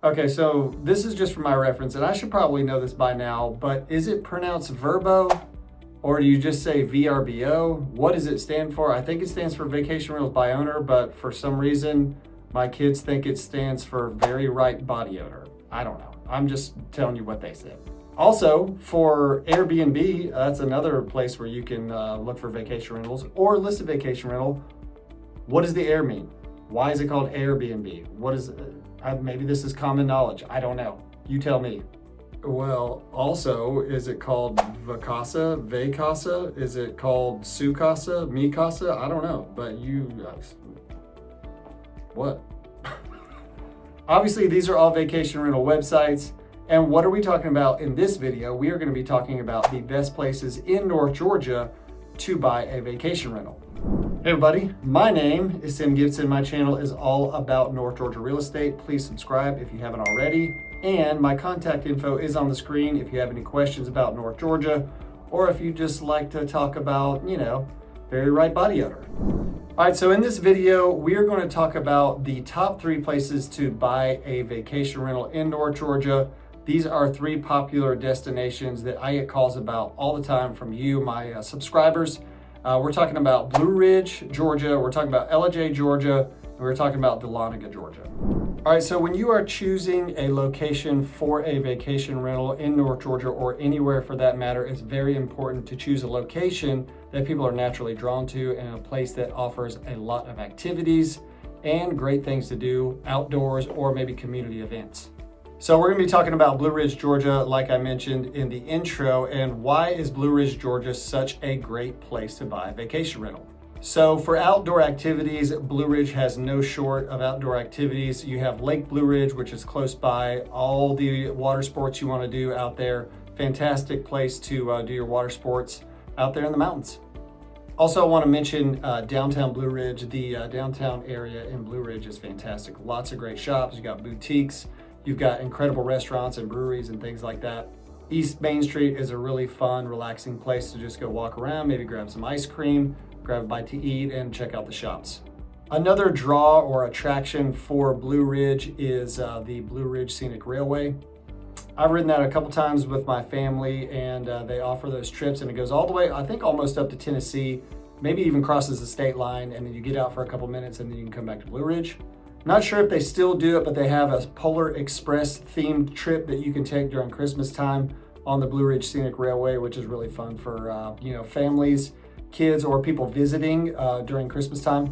Okay, so this is just for my reference, and I should probably know this by now, but is it pronounced VERBO, or do you just say VRBO? What does it stand for? I think it stands for Vacation Rentals by Owner, but for some reason, my kids think it stands for Very Right Body Odor. I don't know. I'm just telling you what they said. Also, for Airbnb, that's another place where you can look for vacation rentals or list a vacation rental. What does the air mean? Why is it called Airbnb? What is maybe this is common knowledge. I don't know. You tell me. Well, also, is it called Vacasa, Vacasa? Is it called Sukasa, Mikasa? I don't know, but what? Obviously, these are all vacation rental websites. And what are we talking about in this video? We are going to be talking about the best places in North Georgia to buy a vacation rental. Hey everybody, my name is Tim Gibson. My channel is all about North Georgia real estate. Please subscribe if you haven't already. And my contact info is on the screen if you have any questions about North Georgia, or if you just like to talk about, very right body odor. All right, so in this video, we are going to talk about the top 3 places to buy a vacation rental in North Georgia. These are 3 popular destinations that I get calls about all the time from you, my subscribers. We're talking about Blue Ridge, Georgia. We're talking about Ellijay, Georgia. And we're talking about Dahlonega, Georgia. All right, so when you are choosing a location for a vacation rental in North Georgia or anywhere for that matter, it's very important to choose a location that people are naturally drawn to and a place that offers a lot of activities and great things to do outdoors or maybe community events. So we're going to be talking about Blue Ridge, Georgia, like I mentioned in the intro, and why is Blue Ridge, Georgia such a great place to buy a vacation rental? So for outdoor activities, Blue Ridge has no short of outdoor activities. You have Lake Blue Ridge, which is close by, all the water sports you want to do out there. Fantastic place to do your water sports out there in the mountains. Also, I want to mention downtown Blue Ridge. The downtown area in Blue Ridge is fantastic. Lots of great shops. You got boutiques. You've got incredible restaurants and breweries and things like that. East Main Street is a really fun, relaxing place to just go walk around, maybe grab some ice cream, grab a bite to eat, and check out the shops. Another draw or attraction for Blue Ridge is the Blue Ridge Scenic Railway. I've ridden that a couple times with my family, and they offer those trips, and it goes all the way, I think almost up to Tennessee, maybe even crosses the state line, and then you get out for a couple minutes and then you can come back to Blue Ridge. Not sure if they still do it, but they have a Polar Express themed trip that you can take during Christmas time on the Blue Ridge Scenic Railway, which is really fun for families, kids, or people visiting during Christmas time,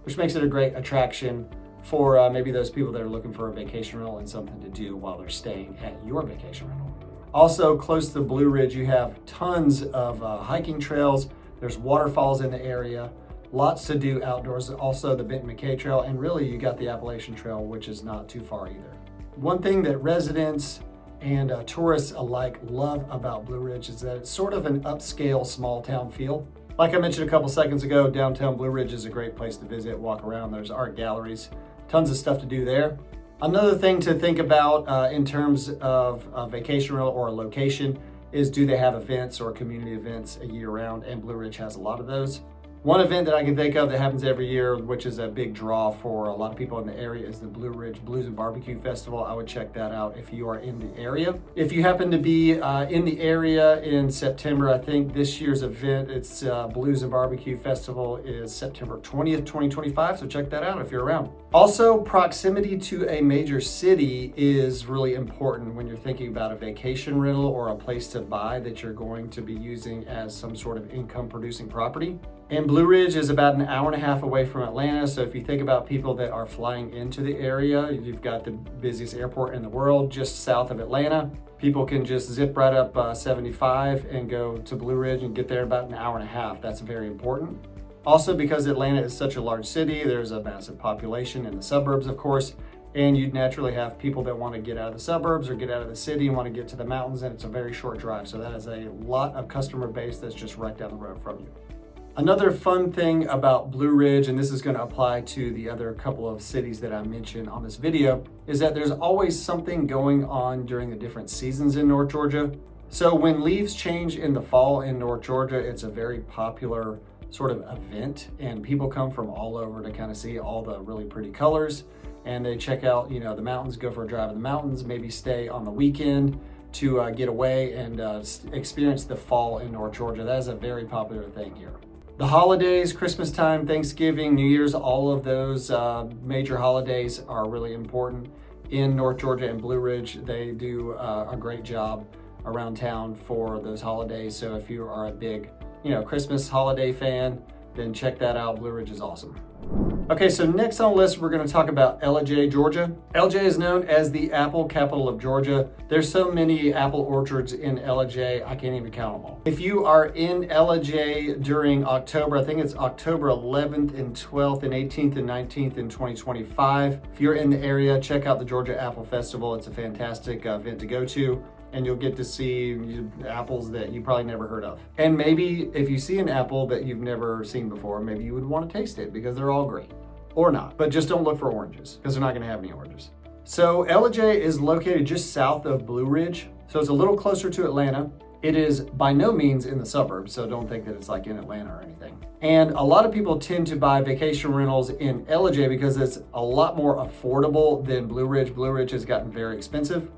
which makes it a great attraction for maybe those people that are looking for a vacation rental and something to do while they're staying at your vacation rental. Also, close to Blue Ridge, you have tons of hiking trails. There's waterfalls in the area. Lots to do outdoors, also the Benton McKay Trail, and really you got the Appalachian Trail, which is not too far either. One thing that residents and tourists alike love about Blue Ridge is that it's sort of an upscale small town feel. Like I mentioned a couple seconds ago, downtown Blue Ridge is a great place to visit, walk around. There's art galleries, tons of stuff to do there. Another thing to think about in terms of a vacation rental or a location is, do they have events or community events a year round? And Blue Ridge has a lot of those. One event that I can think of that happens every year, which is a big draw for a lot of people in the area, is the Blue Ridge Blues and Barbecue Festival. I would check that out if you are in the area. If you happen to be in the area in September, I think this year's event, it's Blues and Barbecue Festival, is September 20th, 2025. So check that out if you're around. Also, proximity to a major city is really important when you're thinking about a vacation rental or a place to buy that you're going to be using as some sort of income producing property. And Blue Ridge is about an hour and a half away from Atlanta. So if you think about people that are flying into the area, you've got the busiest airport in the world just south of Atlanta. People can just zip right up 75 and go to Blue Ridge and get there in about an hour and a half. That's very important. Also, because Atlanta is such a large city, there's a massive population in the suburbs, of course, and you'd naturally have people that want to get out of the suburbs or get out of the city and want to get to the mountains, and it's a very short drive. So that is a lot of customer base that's just right down the road from you. Another fun thing about Blue Ridge, and this is going to apply to the other couple of cities that I mentioned on this video, is that there's always something going on during the different seasons in North Georgia. So when leaves change in the fall in North Georgia, it's a very popular sort of event, and people come from all over to kind of see all the really pretty colors. and they check out, the mountains, go for a drive in the mountains, maybe stay on the weekend to get away and experience the fall in North Georgia. That is a very popular thing here. The holidays, Christmas time, Thanksgiving, New Year's, all of those major holidays are really important in North Georgia and Blue Ridge. They do a great job around town for those holidays. So if you are a big, Christmas holiday fan, then check that out. Blue Ridge is awesome. Okay, so next on the list, we're going to talk about Ellijay, Georgia. Ellijay is known as the apple capital of Georgia. There's so many apple orchards in Ellijay, I can't even count them all. If you are in Ellijay during October, I think it's October 11th and 12th and 18th and 19th in 2025. If you're in the area, check out the Georgia Apple Festival. It's a fantastic event to go to, and you'll get to see apples that you probably never heard of. And maybe if you see an apple that you've never seen before, maybe you would want to taste it because they're all great. Or not, but just don't look for oranges because they're not gonna have any oranges. So Ellijay is located just south of Blue Ridge, so it's a little closer to Atlanta. It is by no means in the suburbs, so don't think that it's like in Atlanta or anything. And a lot of people tend to buy vacation rentals in Ellijay because it's a lot more affordable than Blue Ridge. Blue Ridge has gotten very expensive.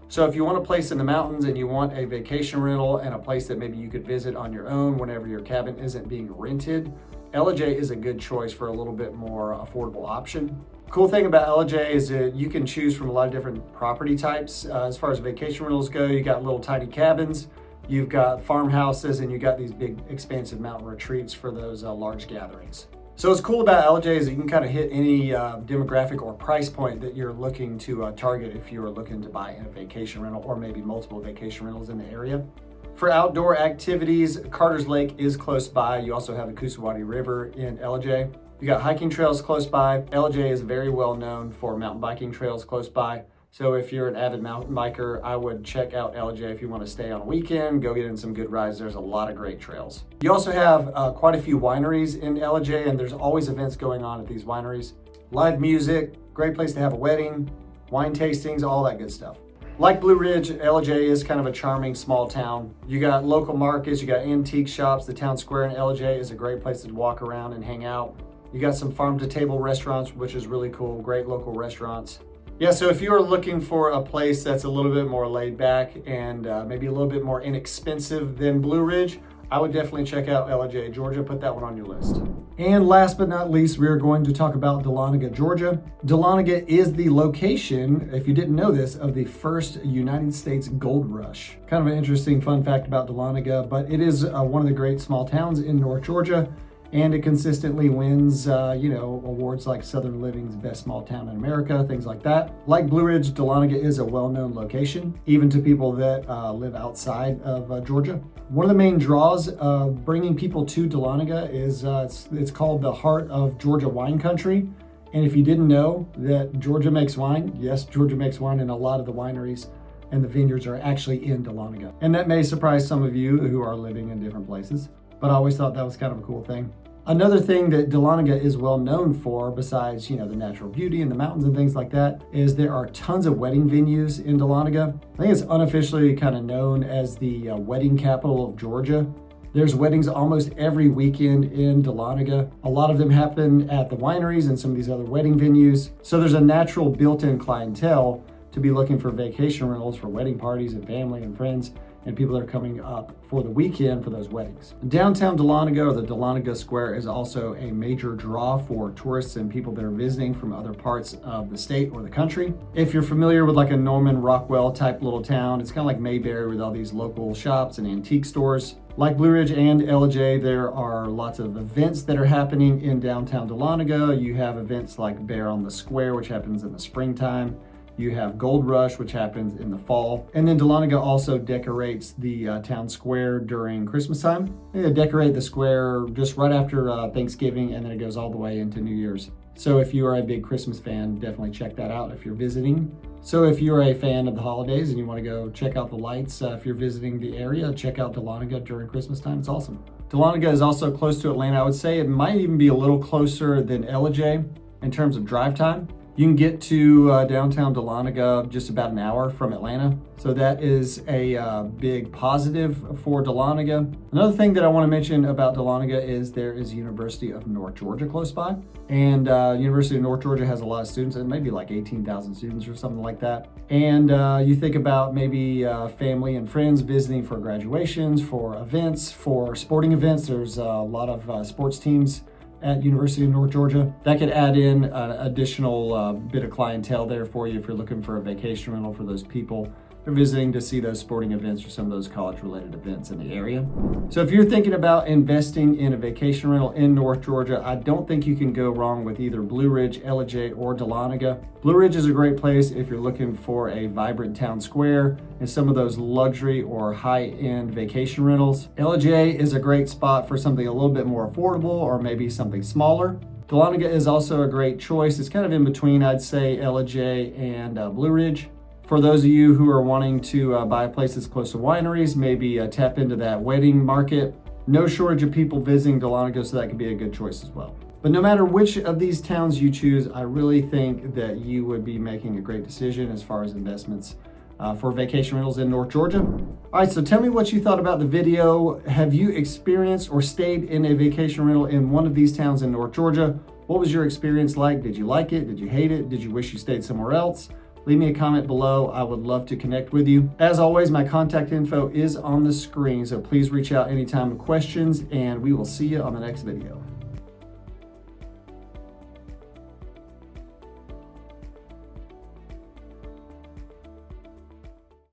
So if you want a place in the mountains and you want a vacation rental and a place that maybe you could visit on your own whenever your cabin isn't being rented, Ellijay is a good choice for a little bit more affordable option. Cool thing about Ellijay is that you can choose from a lot of different property types. As far as vacation rentals go, you got little tiny cabins, you've got farmhouses, and you got these big expansive mountain retreats for those large gatherings. So what's cool about Ellijay is that you can kind of hit any demographic or price point that you're looking to target if you're looking to buy a vacation rental or maybe multiple vacation rentals in the area. For outdoor activities, Carter's Lake is close by. You also have the Coosawattee River in Ellijay. You got hiking trails close by. Ellijay is very well known for mountain biking trails close by. So if you're an avid mountain biker, I would check out Ellijay if you want to stay on a weekend, go get in some good rides. There's a lot of great trails. You also have quite a few wineries in Ellijay, and there's always events going on at these wineries. Live music, great place to have a wedding, wine tastings, all that good stuff. Like Blue Ridge, Ellijay is kind of a charming small town. You got local markets, you got antique shops. The town square in Ellijay is a great place to walk around and hang out. You got some farm-to-table restaurants, which is really cool, great local restaurants. Yeah, so if you are looking for a place that's a little bit more laid back and maybe a little bit more inexpensive than Blue Ridge, I would definitely check out Ellijay, Georgia. Put that one on your list. And last but not least, we are going to talk about Dahlonega, Georgia. Dahlonega is the location, if you didn't know this, of the first United States gold rush. Kind of an interesting fun fact about Dahlonega, but it is one of the great small towns in North Georgia, and it consistently wins, awards like Southern Living's Best Small Town in America, things like that. Like Blue Ridge, Dahlonega is a well-known location, even to people that live outside of Georgia. One of the main draws of bringing people to Dahlonega is it's called the Heart of Georgia Wine Country. And if you didn't know that Georgia makes wine, yes, Georgia makes wine, and a lot of the wineries and the vineyards are actually in Dahlonega. And that may surprise some of you who are living in different places, but I always thought that was kind of a cool thing. Another thing that Dahlonega is well known for, besides, the natural beauty and the mountains and things like that, is there are tons of wedding venues in Dahlonega. I think it's unofficially kind of known as the wedding capital of Georgia. There's weddings almost every weekend in Dahlonega. A lot of them happen at the wineries and some of these other wedding venues. So there's a natural built-in clientele to be looking for vacation rentals for wedding parties and family and friends and people that are coming up for the weekend for those weddings. Downtown Dahlonega, or the Dahlonega Square, is also a major draw for tourists and people that are visiting from other parts of the state or the country. If you're familiar with like a Norman Rockwell type little town, it's kind of like Mayberry with all these local shops and antique stores. Like Blue Ridge and Ellijay, there are lots of events that are happening in downtown Dahlonega. You have events like Bear on the Square, which happens in the springtime. You have Gold Rush, which happens in the fall. And then Dahlonega also decorates the town square during Christmas time. They decorate the square just right after Thanksgiving, and then it goes all the way into New Year's. So if you are a big Christmas fan, definitely check that out if you're visiting. So if you're a fan of the holidays and you want to go check out the lights, if you're visiting the area, check out Dahlonega during Christmas time. It's awesome. Dahlonega is also close to Atlanta. I would say it might even be a little closer than Ellijay in terms of drive time. You can get to downtown Dahlonega just about an hour from Atlanta. So that is a big positive for Dahlonega. Another thing that I want to mention about Dahlonega is there is University of North Georgia close by. And University of North Georgia has a lot of students, and maybe like 18,000 students or something like that. And you think about maybe family and friends visiting for graduations, for events, for sporting events. There's a lot of sports teams at University of North Georgia. That could add in an additional bit of clientele there for you if you're looking for a vacation rental for those people they're visiting to see those sporting events or some of those college-related events in the area. So if you're thinking about investing in a vacation rental in North Georgia, I don't think you can go wrong with either Blue Ridge, Ellijay, or Dahlonega. Blue Ridge is a great place if you're looking for a vibrant town square and some of those luxury or high-end vacation rentals. Ellijay is a great spot for something a little bit more affordable or maybe something smaller. Dahlonega is also a great choice. It's kind of in between, I'd say, Ellijay and Blue Ridge. For those of you who are wanting to buy places close to wineries, maybe tap into that wedding market. No shortage of people visiting Dahlonega, so that could be a good choice as well. But no matter which of these towns you choose, I really think that you would be making a great decision as far as investments for vacation rentals in North Georgia. All right, so tell me what you thought about the video. Have you experienced or stayed in a vacation rental in one of these towns in North Georgia? What was your experience like? Did you like it? Did you hate it? Did you wish you stayed somewhere else? Leave me a comment below. I would love to connect with you. As always, my contact info is on the screen, so please reach out anytime with questions, and we will see you on the next video.